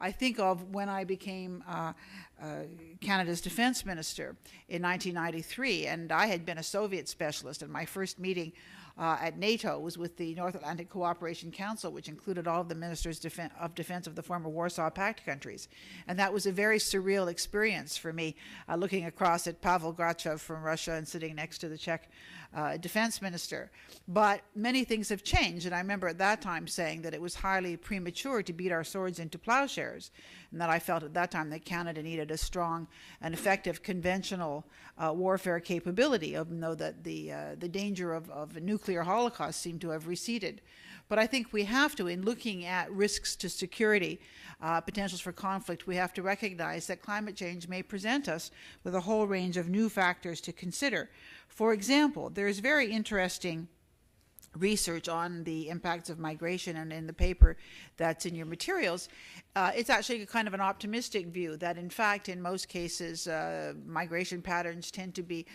I think of when I became Canada's defense minister in 1993, and I had been a Soviet specialist, and my first meeting at NATO was with the North Atlantic Cooperation Council, which included all of the ministers of defense of the former Warsaw Pact countries. And that was a very surreal experience for me, looking across at Pavel Grachev from Russia and sitting next to the Czech defense minister. But many things have changed, and I remember at that time saying that it was highly premature to beat our swords into plowshares, and that I felt at that time that Canada needed a strong and effective conventional warfare capability, even though that the danger of a nuclear holocaust seemed to have receded. But I think we have to, in looking at risks to security, potentials for conflict, we have to recognize that climate change may present us with a whole range of new factors to consider. For example, there's very interesting research on the impacts of migration, and in the paper that's in your materials, it's actually kind of an optimistic view that in fact in most cases migration patterns tend to be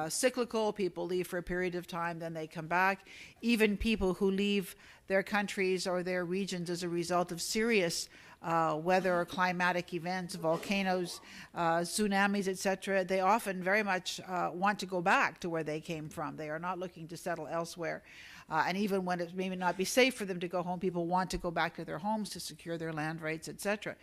cyclical. People leave for a period of time, then they come back. Even people who leave their countries or their regions as a result of serious weather or climatic events, volcanoes, tsunamis, etc., they often very much want to go back to where they came from. They are not looking to settle elsewhere. And even when it may not be safe for them to go home, people want to go back to their homes to secure their land rights, etc.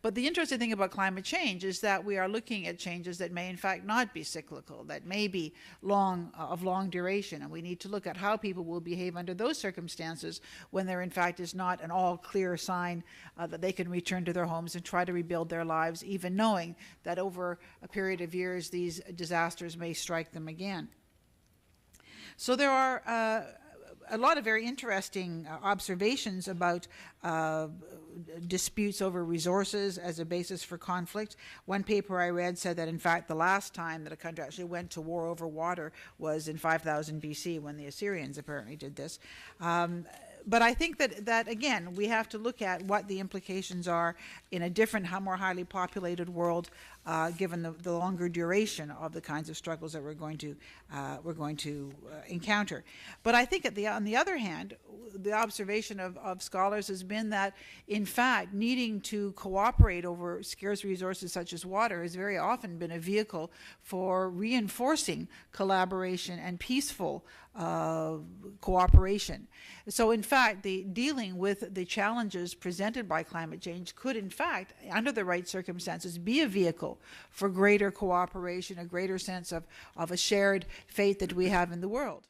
But the interesting thing about climate change is that we are looking at changes that may in fact not be cyclical, that may be of long duration, and we need to look at how people will behave under those circumstances when there in fact is not an all clear sign that they can return to their homes and try to rebuild their lives, even knowing that over a period of years these disasters may strike them again. So there are a lot of very interesting observations about disputes over resources as a basis for conflict. One paper I read said that in fact the last time that a country actually went to war over water was in 5000 BC when the Assyrians apparently did this. But I think that again, we have to look at what the implications are in a different, more highly populated world, given the longer duration of the kinds of struggles that we're going to encounter. But I think on the other hand, the observation of scholars has been that, in fact, needing to cooperate over scarce resources such as water has very often been a vehicle for reinforcing collaboration and peaceful cooperation. So in fact, dealing with the challenges presented by climate change could in fact, under the right circumstances, be a vehicle for greater cooperation, a greater sense of a shared fate that we have in the world.